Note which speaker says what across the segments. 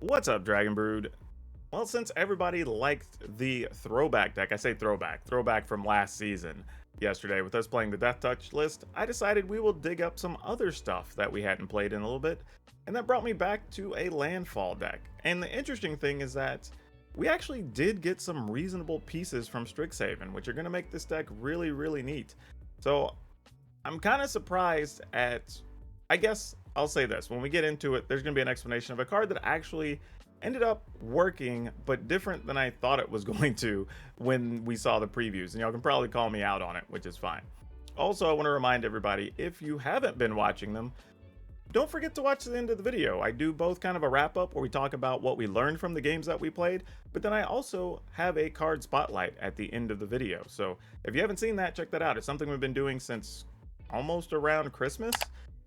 Speaker 1: What's up, Dragon Brood? Well, since everybody liked the throwback deck, I say throwback from last season, yesterday, with us playing the Death Touch list, I decided we will dig up some other stuff that we hadn't played in a little bit, and that brought me back to a Landfall deck. And the interesting thing is that we actually did get some reasonable pieces from Strixhaven, which are going to make this deck really, really neat. So I'm kind of surprised at, I guess I'll say this, when we get into it, there's going to be an explanation of a card that actually ended up working, but different than I thought it was going to when we saw the previews. And y'all can probably call me out on it, which is fine. Also, I want to remind everybody, if you haven't been watching them, don't forget to watch the end of the video. I do both kind of a wrap up where we talk about what we learned from the games that we played, but then I also have a card spotlight at the end of the video. So if you haven't seen that, check that out. It's something we've been doing since almost around Christmas,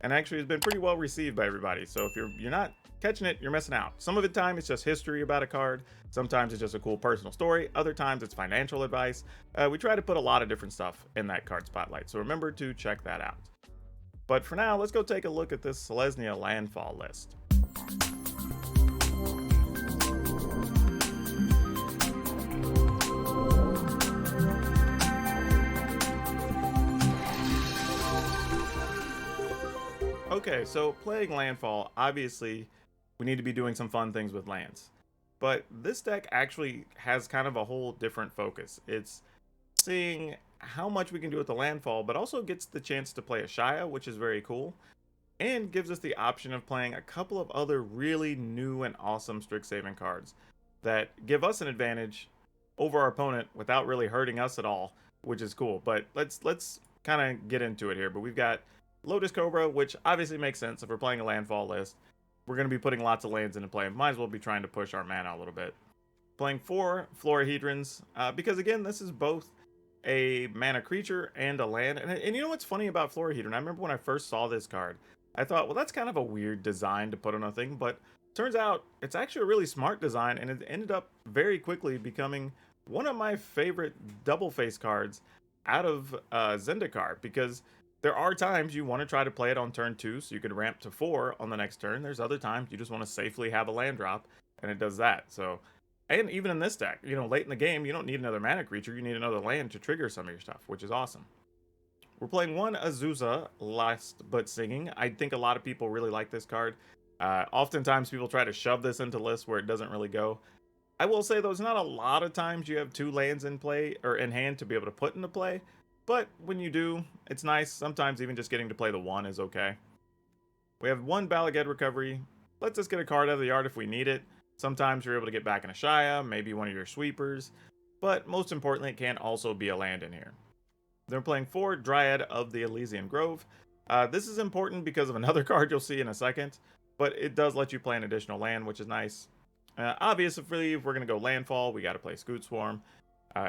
Speaker 1: and actually has been pretty well received by everybody. So if you're not catching it, you're missing out. Some of the time it's just history about a card, sometimes it's just a cool personal story, other times it's financial advice. We try to put a lot of different stuff in that card spotlight, so remember to check that out. But for now, let's go take a look at this Selesnya Landfall list. Okay, so playing Landfall, obviously we need to be doing some fun things with lands. But this deck actually has kind of a whole different focus. It's seeing how much we can do with the Landfall, but also gets the chance to play ASHAYA, which is very cool, and gives us the option of playing a couple of other really new and awesome Strixhaven cards that give us an advantage over our opponent without really hurting us at all, which is cool. But let's kind of get into it here. But we've got Lotus Cobra, which obviously makes sense if we're playing a Landfall list. We're going to be putting lots of lands into play. Might as well be trying to push our mana a little bit. Playing 4 Florahedrons, because again, this is both a mana creature and a land. And you know what's funny about Florahedron? I remember when I first saw this card, I thought, well, that's kind of a weird design to put on a thing, but turns out it's actually a really smart design, and it ended up very quickly becoming one of my favorite double face cards out of Zendikar, because there are times you want to try to play it on turn 2 so you can ramp to 4 on the next turn. There's other times you just want to safely have a land drop, and it does that. So, and even in this deck, you know, late in the game, you don't need another mana creature, you need another land to trigger some of your stuff, which is awesome. We're playing 1 Azusa, Last But Singing. I think a lot of people really like this card. Oftentimes people try to shove this into lists where it doesn't really go. I will say, though, it's not a lot of times you have 2 lands in play, or in hand, to be able to put into play. But when you do, it's nice. Sometimes even just getting to play the 1 is okay. We have 1 Balaged Recovery. Let's just get a card out of the yard if we need it. Sometimes you're able to get back in ASHAYA, maybe one of your sweepers. But most importantly, it can also be a land in here. Then we're playing 4 Dryad of the Elysian Grove. This is important because of another card you'll see in a second. But it does let you play an additional land, which is nice. Obviously, if we're going to go Landfall, we got to play Scoot Swarm.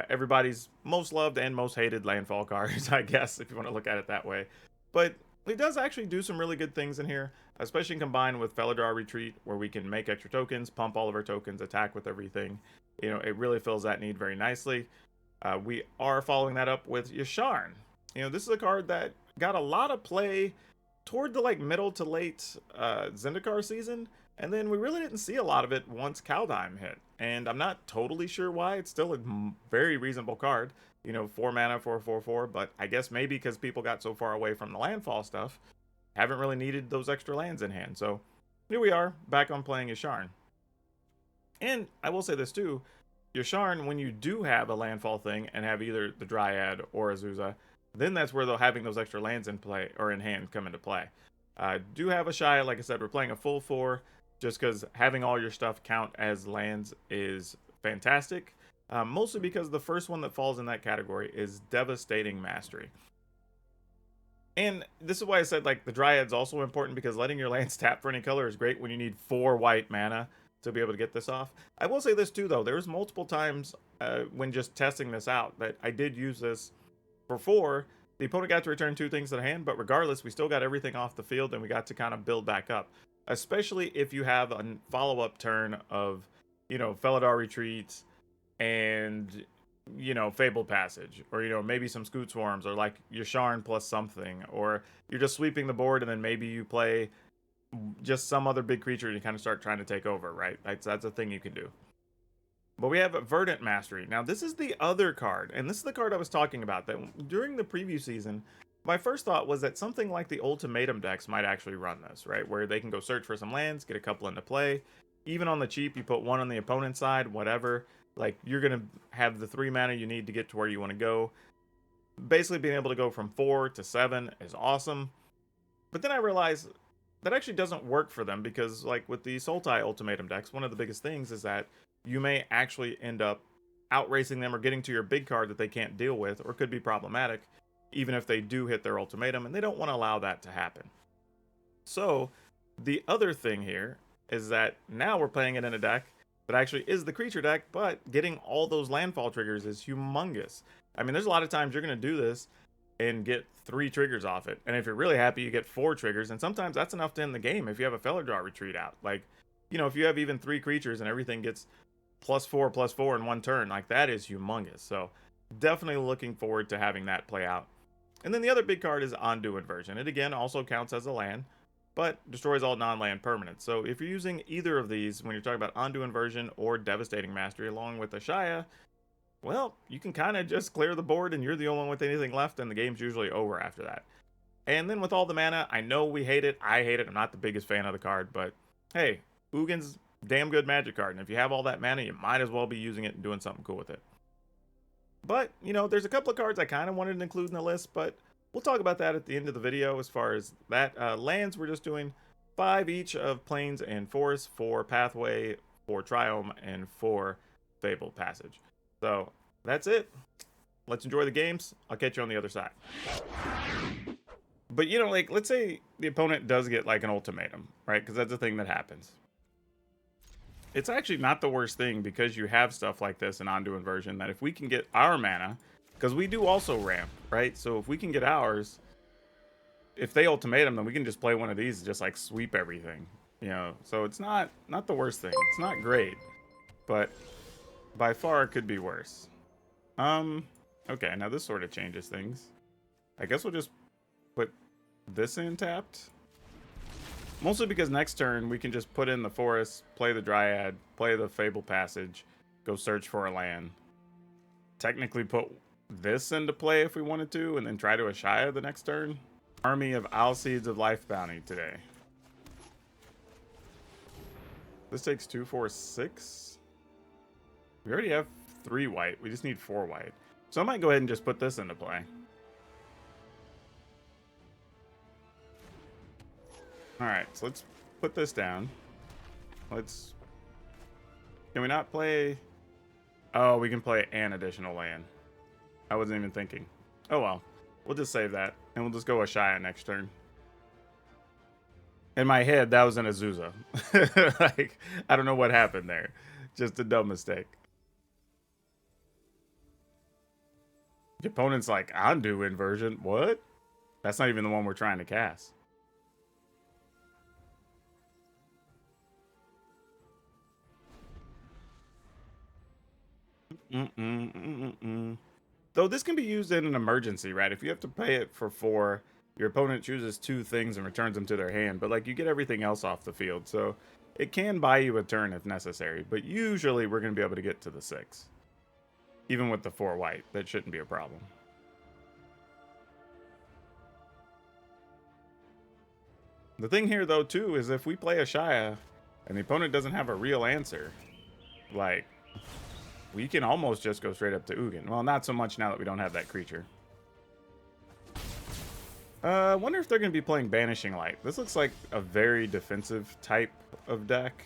Speaker 1: Everybody's most loved and most hated Landfall cards, I guess, if you want to look at it that way. But it does actually do some really good things in here, especially combined with Felidar Retreat, where we can make extra tokens, pump all of our tokens, attack with everything. You know, it really fills that need very nicely. We are following that up with Yasharn. You know, this is a card that got a lot of play toward the middle to late Zendikar season, and then we really didn't see a lot of it once Kaldheim hit. And I'm not totally sure why. It's still a very reasonable card. You know, 4 mana for a 4/4, but I guess maybe because people got so far away from the Landfall stuff, haven't really needed those extra lands in hand. So here we are, back on playing Yasharn. And I will say this too, Yasharn, when you do have a Landfall thing and have either the Dryad or Azusa, then that's where having those extra lands in play or in hand come into play. Do have ASHAYA, like I said, we're playing a full 4, just because having all your stuff count as lands is fantastic. Mostly because the first one that falls in that category is Devastating Mastery. And this is why I said, the Dryad's also important, because letting your lands tap for any color is great when you need 4 white mana to be able to get this off. I will say this too, though. There's multiple times when just testing this out that I did use this for 4. The opponent got to return 2 things to the hand, but regardless, we still got everything off the field, and we got to kind of build back up. Especially if you have a follow-up turn of, you know, Felidar Retreats and, you know, Fabled Passage, or, you know, maybe some Scoot Swarms, or Yasharn plus something, or you're just sweeping the board and then maybe you play just some other big creature and you kind of start trying to take over, right? That's a thing you can do. But we have Verdant Mastery. Now, this is the other card, and this is the card I was talking about. That during the preview season, my first thought was that something like the Ultimatum decks might actually run this, right? Where they can go search for some lands, get a couple into play. Even on the cheap, you put one on the opponent's side, whatever. Like, you're going to have the 3 mana you need to get to where you want to go. Basically, being able to go from 4 to 7 is awesome. But then I realized that actually doesn't work for them because, like, with the Sultai Ultimatum decks, one of the biggest things is that you may actually end up outracing them or getting to your big card that they can't deal with, or could be problematic, even if they do hit their ultimatum, and they don't want to allow that to happen. So, the other thing here is that now we're playing it in a deck that actually is the creature deck, but getting all those landfall triggers is humongous. I mean, there's a lot of times you're going to do this and get 3 triggers off it, and if you're really happy, you get 4 triggers, and sometimes that's enough to end the game if you have a Fellow Draw Retreat out. Like, you know, if you have even 3 creatures and everything gets +4/+4 in one turn, like, that is humongous. So definitely looking forward to having that play out. And then the other big card is Ondu Inversion. It again also counts as a land, but destroys all non-land permanents. So if you're using either of these when you're talking about Ondu Inversion or Devastating Mastery along with ASHAYA, well, you can kind of just clear the board and you're the only one with anything left, and the game's usually over after that. And then with all the mana, I know we hate it, I hate it, I'm not the biggest fan of the card, but hey, Ugin's damn good Magic card, and if you have all that mana, you might as well be using it and doing something cool with it. But, you know, there's a couple of cards I kind of wanted to include in the list, but we'll talk about that at the end of the video. As far as that, lands, we're just doing 5 each of Plains and Forests, 4 Pathway, 4 Triome, and 4 Fabled Passage. So, that's it. Let's enjoy the games. I'll catch you on the other side. But, you know, like, let's say the opponent does get, like, an ultimatum, right? Because that's a thing that happens. It's actually not the worst thing, because you have stuff like this in Ondu Inversion, that if we can get our mana, because we do also ramp, right? So if we can get ours, if they ultimatum, then we can just play one of these and just, like, sweep everything, you know? So it's not the worst thing. It's not great, but by far it could be worse. Okay, now this sort of changes things. I guess we'll just put this in tapped. Mostly because next turn we can just put in the forest, play the Dryad, play the Fabled Passage, go search for a land. Technically put this into play if we wanted to, and then try to ASHAYA the next turn. Army of Owl Seeds of Life Bounty today. This takes 2, 4, 6. We already have 3 white. We just need 4 white. So I might go ahead and just put this into play. Alright, so let's put this down. Let's... Can we not play... Oh, we can play an additional land. I wasn't even thinking. Oh well. We'll just save that. And we'll just go ASHAYA next turn. In my head, that was an Azusa. Like, I don't know what happened there. Just a dumb mistake. The opponent's like, Ondu Inversion? What? That's not even the one we're trying to cast. Though this can be used in an emergency, right? If you have to pay it for 4, your opponent chooses 2 things and returns them to their hand, but like you get everything else off the field, so it can buy you a turn if necessary, but usually we're going to be able to get to the 6. Even with the 4 white, that shouldn't be a problem. The thing here though too is if we play ASHAYA and the opponent doesn't have a real answer, like, we can almost just go straight up to Ugin. Well, not so much now that we don't have that creature. I wonder if they're going to be playing Banishing Light. This looks like a very defensive type of deck.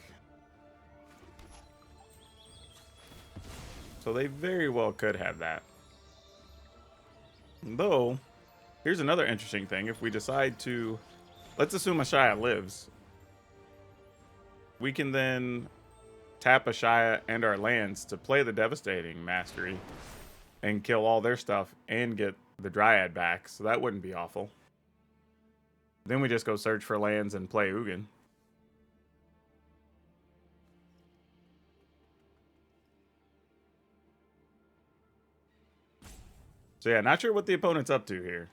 Speaker 1: So they very well could have that. Though, here's another interesting thing. If we decide to... Let's assume ASHAYA lives. We can then tap ASHAYA and our lands to play the Devastating Mastery and kill all their stuff and get the Dryad back, so that wouldn't be awful. Then we just go search for lands and play Ugin. So yeah, not sure what the opponent's up to here.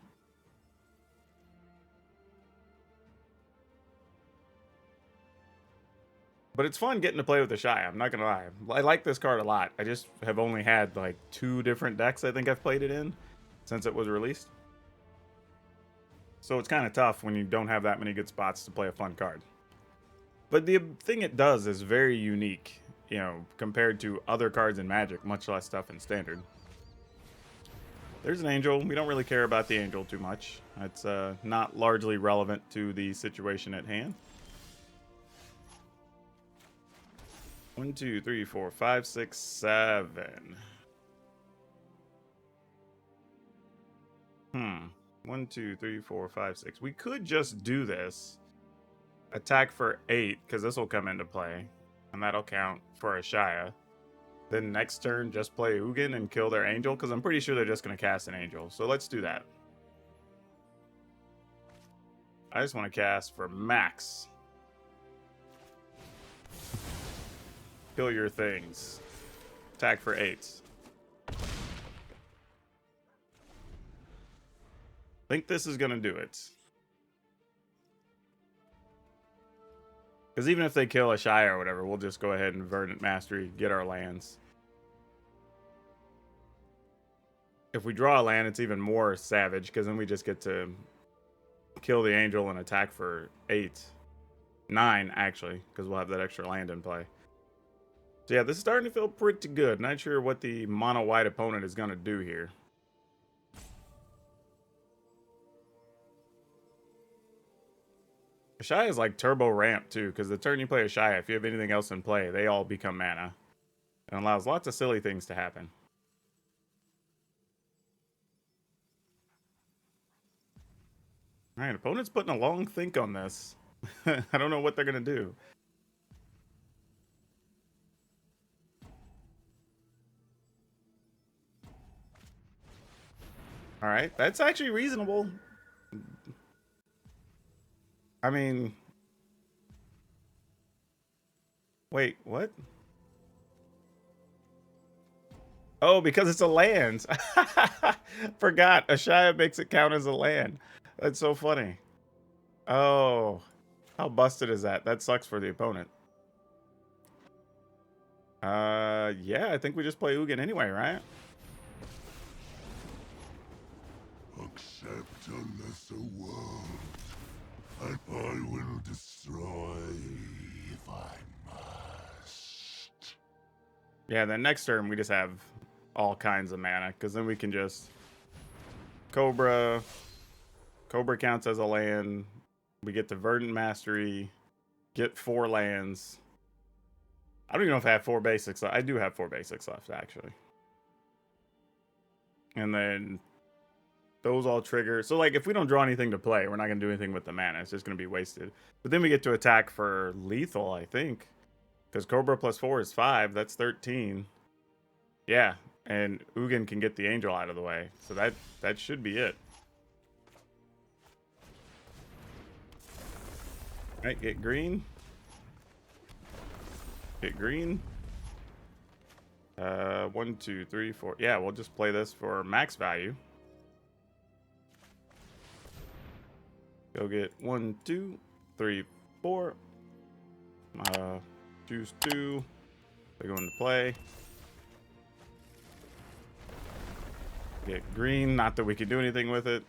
Speaker 1: But it's fun getting to play with ASHAYA, I'm not gonna lie. I like this card a lot. I just have only had like 2 different decks I think I've played it in since it was released. So it's kind of tough when you don't have that many good spots to play a fun card. But the thing it does is very unique, you know, compared to other cards in Magic, much less stuff in Standard. There's an Angel. We don't really care about the Angel too much. It's not largely relevant to the situation at hand. 1, 2, 3, 4, 5, 6, 7. 1, 2, 3, 4, 5, 6. We could just do this. Attack for 8, because this will come into play. And that'll count for ASHAYA. Then next turn, just play Ugin and kill their Angel, because I'm pretty sure they're just going to cast an Angel. So let's do that. I just want to cast for max. Kill your things. Attack for 8s. Think this is going to do it. Because even if they kill ASHAYA or whatever, we'll just go ahead and Verdant Mastery, get our lands. If we draw a land, it's even more savage, because then we just get to kill the Angel and attack for 8. 9, actually, because we'll have that extra land in play. So yeah, this is starting to feel pretty good. Not sure what the mono-white opponent is going to do here. ASHAYA is like turbo ramp too, because the turn you play ASHAYA, if you have anything else in play, they all become mana. And allows lots of silly things to happen. Alright, opponent's putting a long think on this. I don't know what they're going to do. Alright, that's actually reasonable. I mean... Wait, what? Oh, because it's a land. Forgot. ASHAYA makes it count as a land. That's so funny. Oh. How busted is that? That sucks for the opponent. Yeah, I think we just play Ugin anyway, right?
Speaker 2: Accept a lesser world, and I will destroy if I must.
Speaker 1: Yeah, then next turn we just have all kinds of mana, because then we can just Cobra. Cobra counts as a land. We get the Verdant Mastery. Get 4 lands. I don't even know if I have 4 basics. I do have 4 basics left, actually. And then those all trigger. So, like, if we don't draw anything to play, we're not going to do anything with the mana. It's just going to be wasted. But then we get to attack for lethal, I think. Because Cobra plus 4 is 5. That's 13. Yeah. And Ugin can get the Angel out of the way. So that should be it. Alright, get green. Get green. 1, 2, 3, 4. Yeah, we'll just play this for max value. Go get 1, 2, 3, 4. Choose 2. They go into play. Get green. Not that we can do anything with it.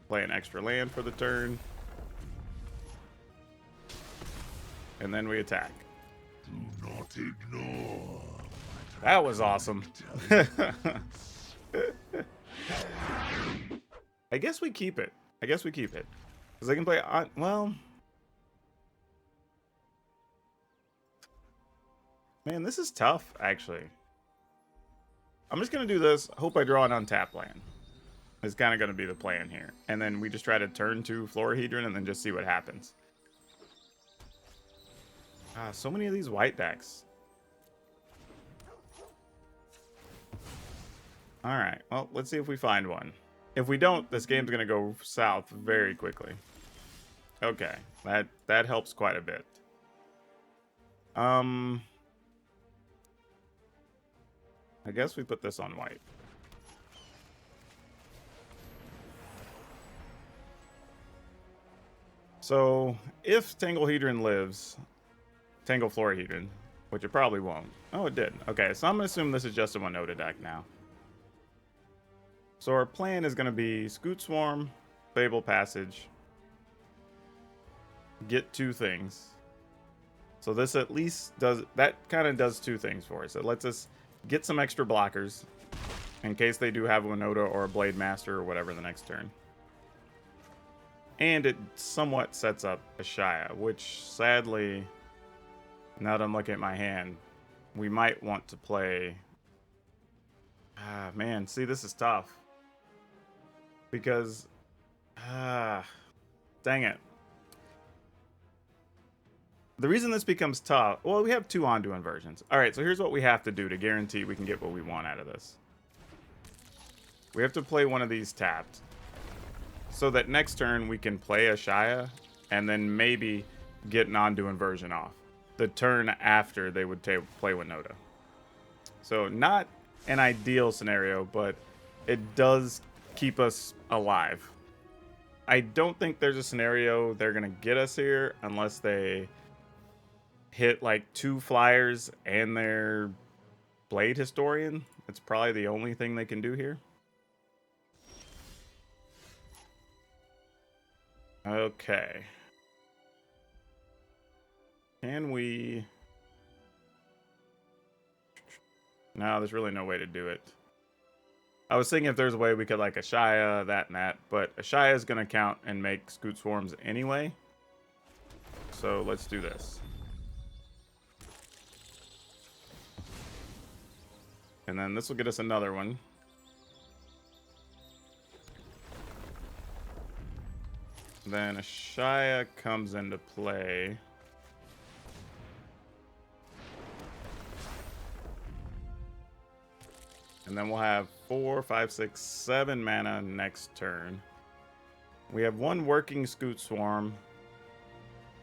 Speaker 1: Play an extra land for the turn. And then we attack.
Speaker 2: Do not ignore.
Speaker 1: That was awesome. I guess we keep it. Because I can play on, well. Man, this is tough, actually. I'm just going to do this. Hope I draw an untapped land. It's kind of going to be the plan here. And then we just try to turn to Lorehold and then just see what happens. Ah, so many of these white decks. Alright, well, let's see if we find one. If we don't, this game's going to go south very quickly. Okay, that helps quite a bit. I guess we put this on white. So, if Tanglehedron lives, Tangle Florahedron, which it probably won't. Oh, it did. Okay, so I'm going to assume this is just a Winota deck now. So our plan is going to be Scoot Swarm, Fable Passage, get 2 things. So this at least does, that kind of does 2 things for us. It lets us get some extra blockers in case they do have a Winota or a Blade Master or whatever the next turn. And it somewhat sets up ASHAYA, which sadly, now that I'm looking at my hand, we might want to play. Ah, man, see, this is tough. Because, dang it. The reason this becomes tough, well, we have 2 Ondu inversions. All right, so here's what we have to do to guarantee we can get what we want out of this. We have to play one of these tapped, so that next turn we can play ASHAYA and then maybe get an Ondu inversion off the turn after they would play Winota. So not an ideal scenario, but it does keep us alive. I don't think there's a scenario they're going to get us here unless they hit like 2 flyers and their Blade Historian. It's probably the only thing they can do here. Okay. Can we... No, there's really no way to do it. I was thinking if there's a way we could like ASHAYA, that and that, but ASHAYA is going to count and make Scoot Swarms anyway. So let's do this. And then this will get us another one. Then ASHAYA comes into play. And then we'll have 4, 5, 6, 7 mana next turn. We have 1 working Scoot Swarm.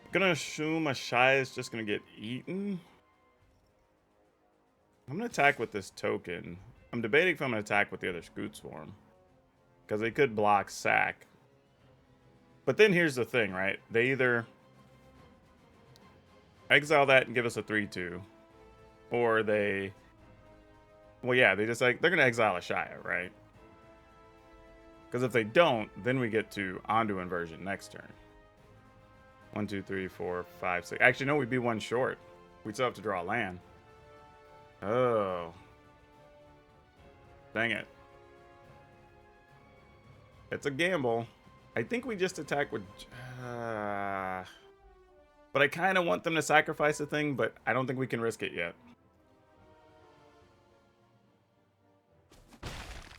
Speaker 1: I'm gonna assume ASHAYA is just gonna get eaten. I'm gonna attack with this token. I'm debating if I'm gonna attack with the other Scoot Swarm, because they could block sack. But then here's the thing, right? They either exile that and give us a 3/2, or they... Well, yeah, they just like, they're going to exile ASHAYA, right? Because if they don't, then we get to Ondu inversion next turn. 1, 2, 3, 4, 5, 6. Actually, no, we'd be 1 short. We'd still have to draw land. Oh. Dang it. It's a gamble. I think we just attack with... but I kind of want them to sacrifice a thing, but I don't think we can risk it yet.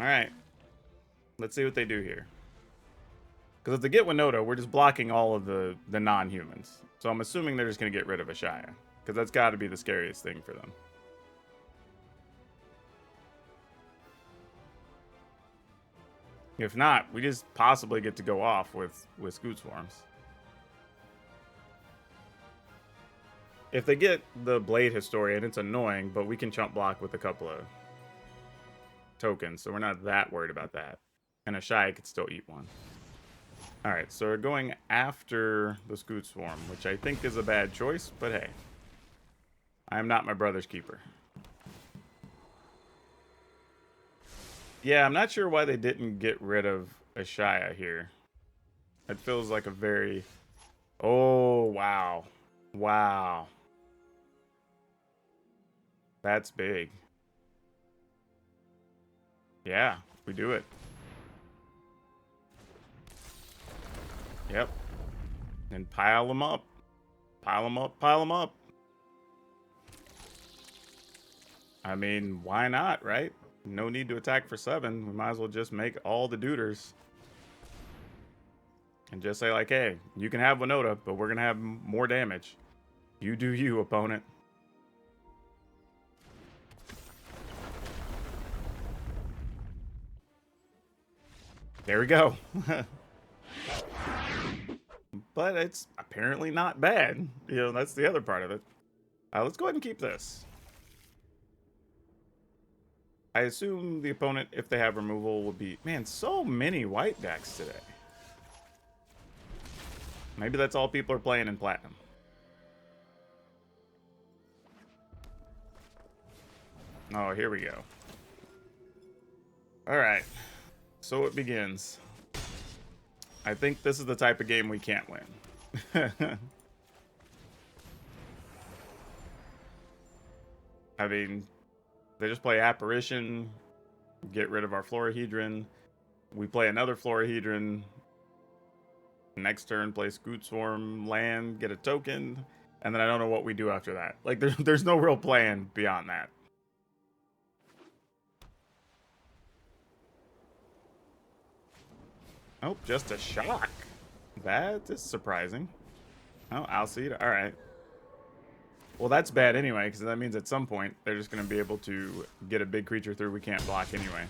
Speaker 1: Alright. Let's see what they do here. Because if they get Winota, we're just blocking all of the non-humans. So I'm assuming they're just going to get rid of ASHAYA. Because that's got to be the scariest thing for them. If not, we just possibly get to go off with Scoot Swarms. If they get the Blade Historian, it's annoying, but we can chump block with a couple of tokens, so we're not that worried about that. And ASHAYA could still eat 1. Alright, so we're going after the Scoot Swarm, which I think is a bad choice, but hey. I am not my brother's keeper. Yeah, I'm not sure why they didn't get rid of ASHAYA here. It feels like a very... Oh, wow. Wow. That's big. Yeah, we do it. Yep. And pile them up. Pile them up, pile them up. I mean, why not, right? No need to attack for 7. We might as well just make all the duders. And just say like, hey, you can have Winota, but we're going to have more damage. You do you, opponent. There we go. But it's apparently not bad. You know, that's the other part of it. Let's go ahead and keep this. I assume the opponent, if they have removal, will be... Man, so many white decks today. Maybe that's all people are playing in Platinum. Oh, here we go. Alright. So it begins. I think this is the type of game we can't win. I mean, they just play Apparition, get rid of our Florahedron. We play another Florahedron. Next turn, play Scoot Swarm, land, get a token, and then I don't know what we do after that. Like, there's no real plan beyond that. Oh, just a shock. That is surprising. Oh, Alcide. All right. Well, that's bad anyway, because that means at some point they're just going to be able to get a big creature through we can't block anyway.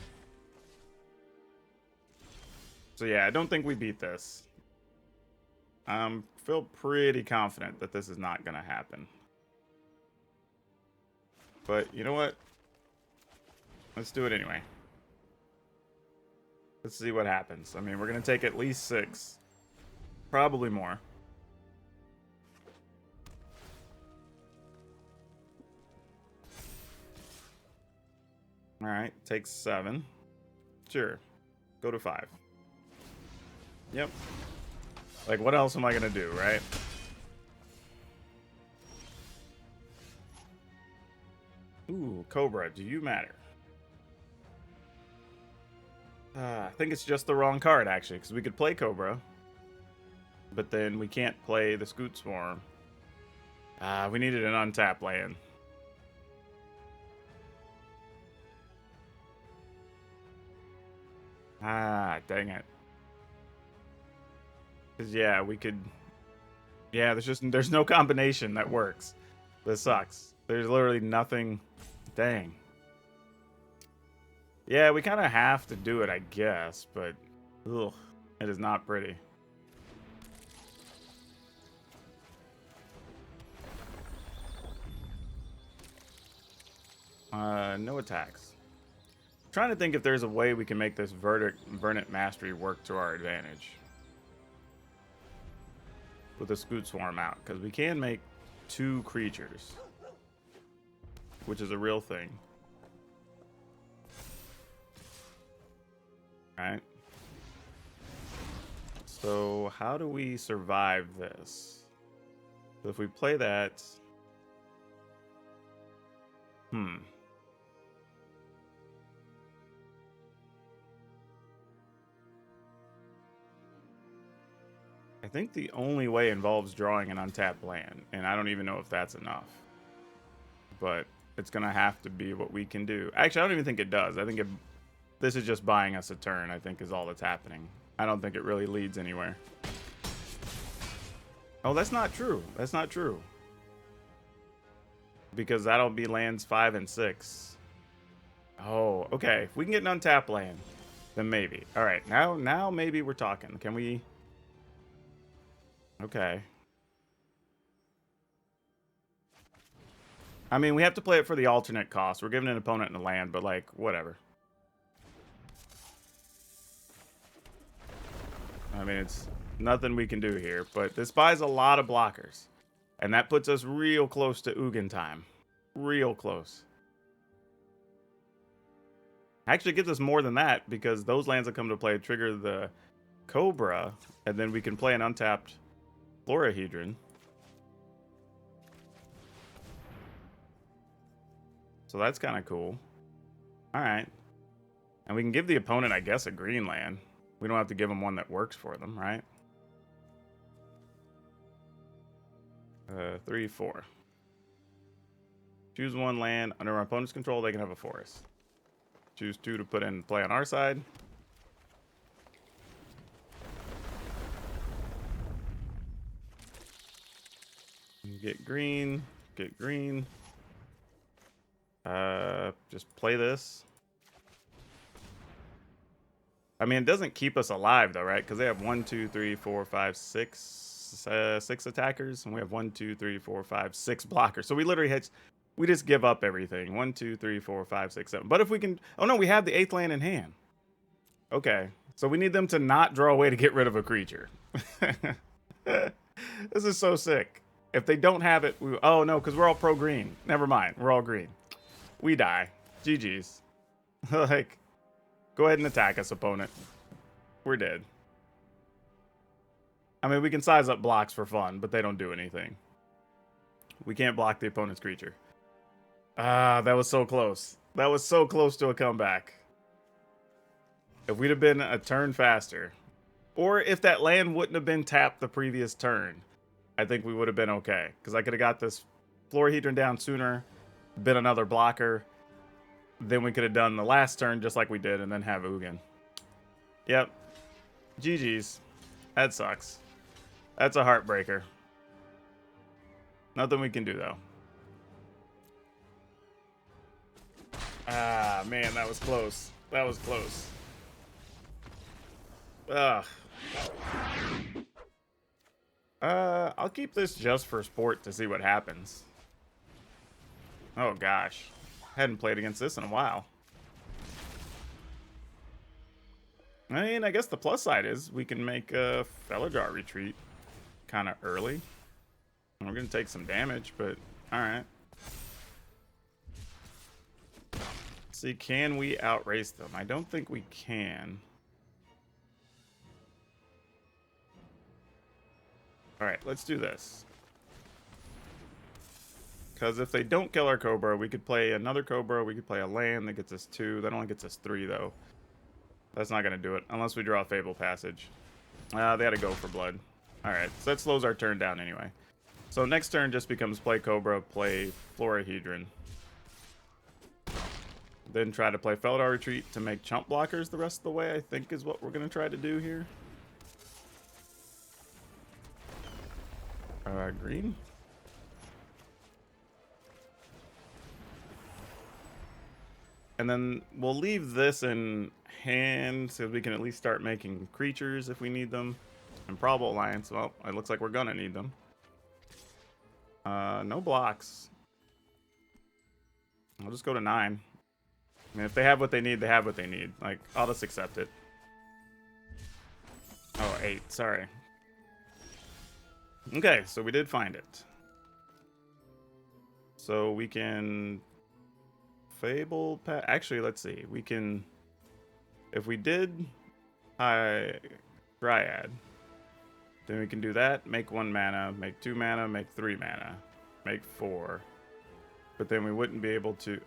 Speaker 1: So yeah, I don't think we beat this. Feel pretty confident that this is not going to happen. But you know what? Let's do it anyway. Let's see what happens. I mean, we're going to take at least 6. Probably more. Alright, takes 7. Sure. Go to 5. Yep. Like, what else am I going to do, right? Ooh, Cobra, do you matter? I think it's just the wrong card, actually, because we could play Cobra. But then we can't play the Scoot Swarm. We needed an untapped land. Dang it. Because, yeah, we could... Yeah, there's no combination that works. This sucks. There's literally nothing... Dang. Yeah, we kind of have to do it, I guess, but... Ugh, it is not pretty. No attacks. I'm trying to think if there's a way we can make this Verdant Mastery work to our advantage. With the Scoot Swarm out, because we can make 2 creatures. Which is a real thing. Alright. So, how do we survive this? So if we play that... I think the only way involves drawing an untapped land, and I don't even know if that's enough. But it's going to have to be what we can do. Actually, I don't even think it does. I think this is just buying us a turn, I think, is all that's happening. I don't think it really leads anywhere. Oh, that's not true. That's not true. Because that'll be lands 5 and 6. Oh, okay. If we can get an untapped land, then maybe. All right, now maybe we're talking. Can we... Okay. I mean, we have to play it for the alternate cost. We're giving an opponent in a land, but, like, whatever. I mean, it's nothing we can do here, but this buys a lot of blockers. And that puts us real close to Ugin time. Real close. Actually, it gives us more than that, because those lands that come to play trigger the Cobra, and then we can play an untapped Florahedron. So that's kind of cool. Alright. And we can give the opponent, I guess, a green land. We don't have to give them one that works for them, right? 3, 4. Choose 1 land. Under our opponent's control, they can have a forest. Choose 2 to put in play on our side. Get green. Get green. Just play this. I mean, it doesn't keep us alive, though, right? Because they have 1, 2, 3, 4, 5, 6, 6 attackers, and we have 1, 2, 3, 4, 5, 6 blockers. So we literally we just give up everything. 1, 2, 3, 4, 5, 6, 7. But if we can, oh no, we have the 8th land in hand. Okay, so we need them to not draw away to get rid of a creature. This is so sick. If they don't have it, oh no, because we're all pro green. Never mind, we're all green. We die. GG's. Like, go ahead and attack us, opponent. We're dead. I mean, we can size up blocks for fun, but they don't do anything. We can't block the opponent's creature. Ah, that was so close. That was so close to a comeback. If we'd have been a turn faster, or if that land wouldn't have been tapped the previous turn, I think we would have been okay. Because I could have got this Florahedron down sooner, been another blocker, then we could have done the last turn just like we did, and then have Ugin. Yep. GG's. That sucks. That's a heartbreaker. Nothing we can do, though. Ah, man, that was close. That was close. Ugh. I'll keep this just for sport to see what happens. Oh, gosh. Hadn't played against this in a while. I mean, I guess the plus side is we can make a Felidar retreat kind of early. We're going to take some damage, but alright. See, can we outrace them? I don't think we can. Alright, let's do this. Because if they don't kill our Cobra, we could play another Cobra. We could play a land that gets us 2. That only gets us 3, though. That's not going to do it, unless we draw a Fable Passage. They had to go for blood. Alright, so that slows our turn down anyway. So next turn just becomes play Cobra, play Florahedron. Then try to play Felidar Retreat to make chump blockers the rest of the way, I think is what we're going to try to do here. Green. And then we'll leave this in hand so we can at least start making creatures if we need them. And Probable Alliance, well, it looks like we're gonna need them. No blocks. I'll just go to 9. I mean, if they have what they need, they have what they need. Like, I'll just accept it. Oh, 8, sorry. Okay, so we did find it. So we can Fable actually, let's see. We can, if we did High Dryad, then we can do that, make 1 mana, make 2 mana, make 3 mana, make 4. But then we wouldn't be able to,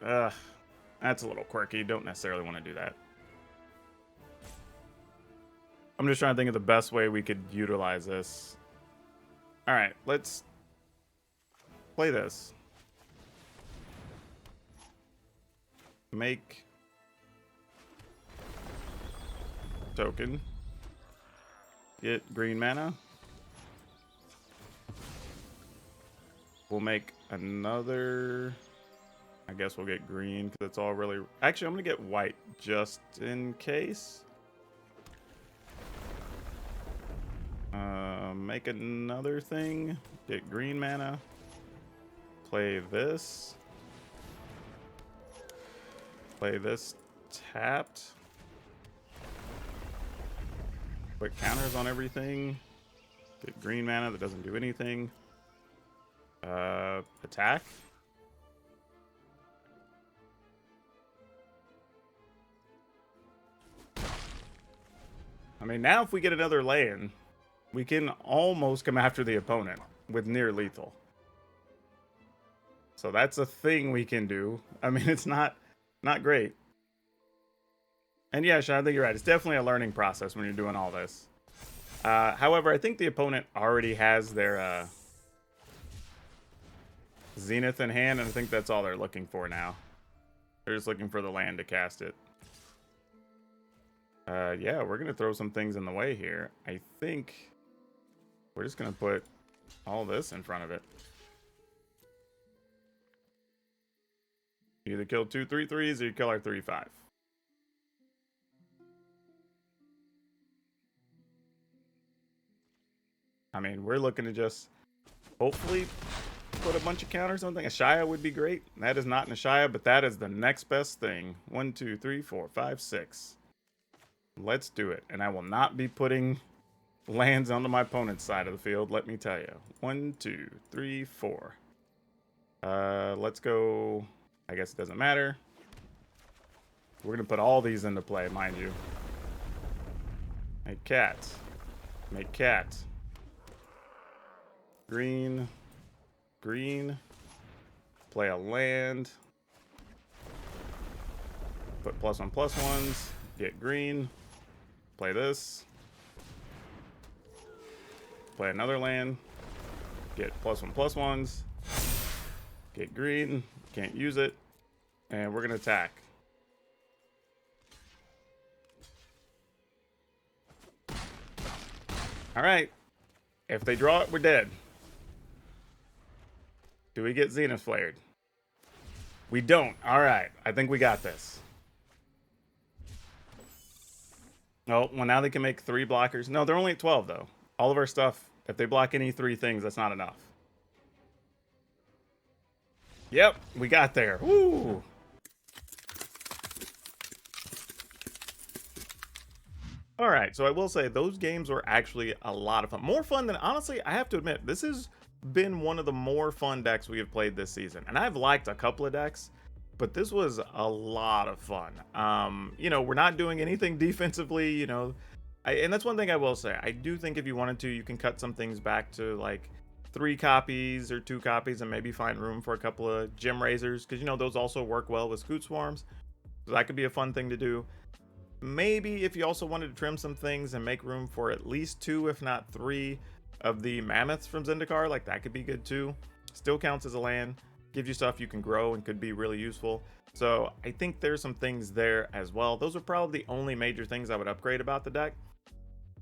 Speaker 1: that's a little quirky. Don't necessarily want to do that. I'm just trying to think of the best way we could utilize this. Alright, let's play this. Make token. Get green mana. We'll make another. I guess we'll get green because it's all really. Actually, I'm going to get white just in case. Make another thing. Get green mana. Play this. Play this tapped. Put counters on everything. Get green mana that doesn't do anything. Attack. I mean, now if we get another land, we can almost come after the opponent with near lethal. So that's a thing we can do. I mean, it's not great. And yeah, Sean, I think you're right. It's definitely a learning process when you're doing all this. However, I think the opponent already has their Zenith in hand, and I think that's all they're looking for now. They're just looking for the land to cast it. Yeah, we're going to throw some things in the way here. I think we're just going to put all this in front of it. You either kill 2 3/3s or you kill our 3/5. I mean, we're looking to just hopefully put a bunch of counters on things. ASHAYA would be great. That is not an ASHAYA, but that is the next best thing. 1 2 3 4 5 6. Let's do it. And I will not be putting lands onto my opponent's side of the field, let me tell you. 1 2 3 4. Let's go. I guess it doesn't matter. We're going to put all these into play, mind you. Make cat. Make cat. Green. Green. Play a land. Put +1/+1s. Get green. Play this. Play another land. Get +1/+1s. Get green. Can't use it. And we're going to attack. Alright. If they draw it, we're dead. Do we get Zenith Flared? We don't. Alright. I think we got this. Oh, well, now they can make 3 blockers. No, they're only at 12, though. All of our stuff, if they block any 3 things, that's not enough. Yep, we got there. Woo! Alright, so I will say, those games were actually a lot of fun. More fun than, honestly, I have to admit, this has been one of the more fun decks we have played this season. And I've liked a couple of decks, but this was a lot of fun. You know, we're not doing anything defensively, you know. And that's one thing I will say. I do think if you wanted to, you can cut some things back to like 3 copies or 2 copies and maybe find room for a couple of Gem Razors, because, you know, those also work well with Scoot Swarms. So that could be a fun thing to do. Maybe if you also wanted to trim some things and make room for at least 2, if not 3, of the Mammoths from Zendikar, like that could be good too. Still counts as a land. Gives you stuff you can grow and could be really useful. So I think there's some things there as well. Those are probably the only major things I would upgrade about the deck.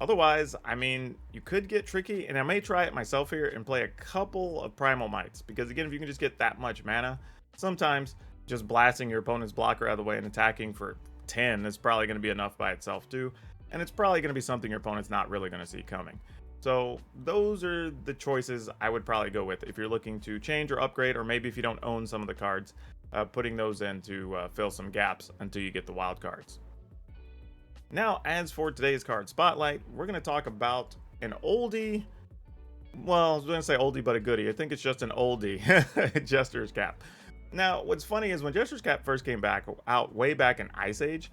Speaker 1: Otherwise, I mean, you could get tricky, and I may try it myself here and play a couple of Primal Mites, because again, if you can just get that much mana, sometimes just blasting your opponent's blocker out of the way and attacking for 10 is probably going to be enough by itself too, and it's probably going to be something your opponent's not really going to see coming. So those are the choices I would probably go with if you're looking to change or upgrade, or maybe if you don't own some of the cards, putting those in to fill some gaps until you get the wild cards. Now, as for today's card spotlight, we're going to talk about an oldie. Well, I was going to say oldie but a goodie. I think it's just an oldie. Jester's Cap. Now, what's funny is when Jester's Cap first came out way back in Ice Age,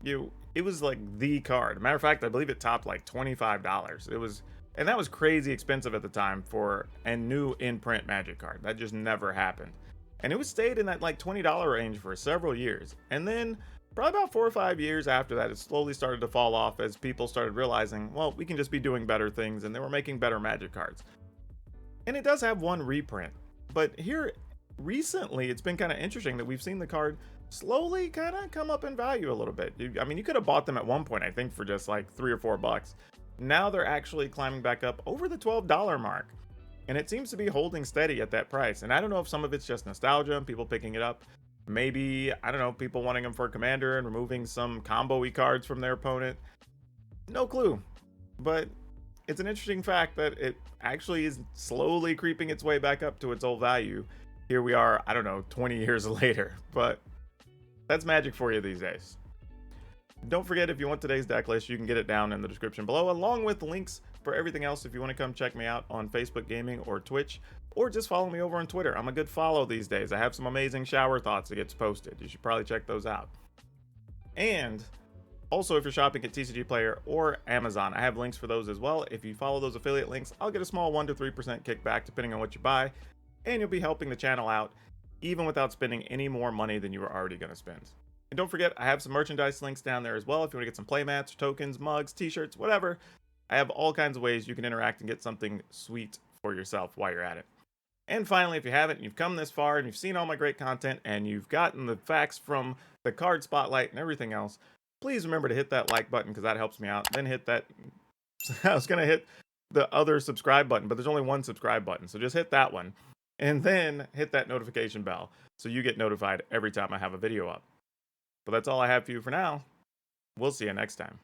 Speaker 1: it was like the card. Matter of fact, I believe it topped like $25. It was, and that was crazy expensive at the time for a new in-print Magic card. That just never happened. And it was stayed in that like $20 range for several years. And then probably about 4 or 5 years after that, it slowly started to fall off as people started realizing, well, we can just be doing better things, and they were making better Magic cards. And it does have one reprint, but here recently it's been kind of interesting that we've seen the card slowly kind of come up in value a little bit. I mean, you could have bought them at one point, I think, for just like $3 or $4. Now they're actually climbing back up over the $12 mark, and it seems to be holding steady at that price. And I don't know if some of it's just nostalgia and people picking it up. Maybe, I don't know, people wanting them for Commander and removing some combo-y cards from their opponent. No clue. But it's an interesting fact that it actually is slowly creeping its way back up to its old value. Here we are, I don't know, 20 years later. But that's Magic for you these days. Don't forget, if you want today's deck list, you can get it down in the description below, along with links for everything else if you want to come check me out on Facebook Gaming or Twitch, or just follow me over on Twitter. I'm a good follow these days. I have some amazing shower thoughts that gets posted. You should probably check those out. And also, if you're shopping at TCGPlayer or Amazon, I have links for those as well. If you follow those affiliate links, I'll get a small 1 to 3% kickback depending on what you buy, and you'll be helping the channel out even without spending any more money than you were already going to spend. And don't forget, I have some merchandise links down there as well if you want to get some playmats, tokens, mugs, t-shirts, whatever. I have all kinds of ways you can interact and get something sweet for yourself while you're at it. And finally, if you haven't, you've come this far and you've seen all my great content and you've gotten the facts from the card spotlight and everything else, please remember to hit that like button because that helps me out. Then hit that, I was going to hit the other subscribe button, but there's only one subscribe button. So just hit that one and then hit that notification bell so you get notified every time I have a video up. But that's all I have for you for now. We'll see you next time.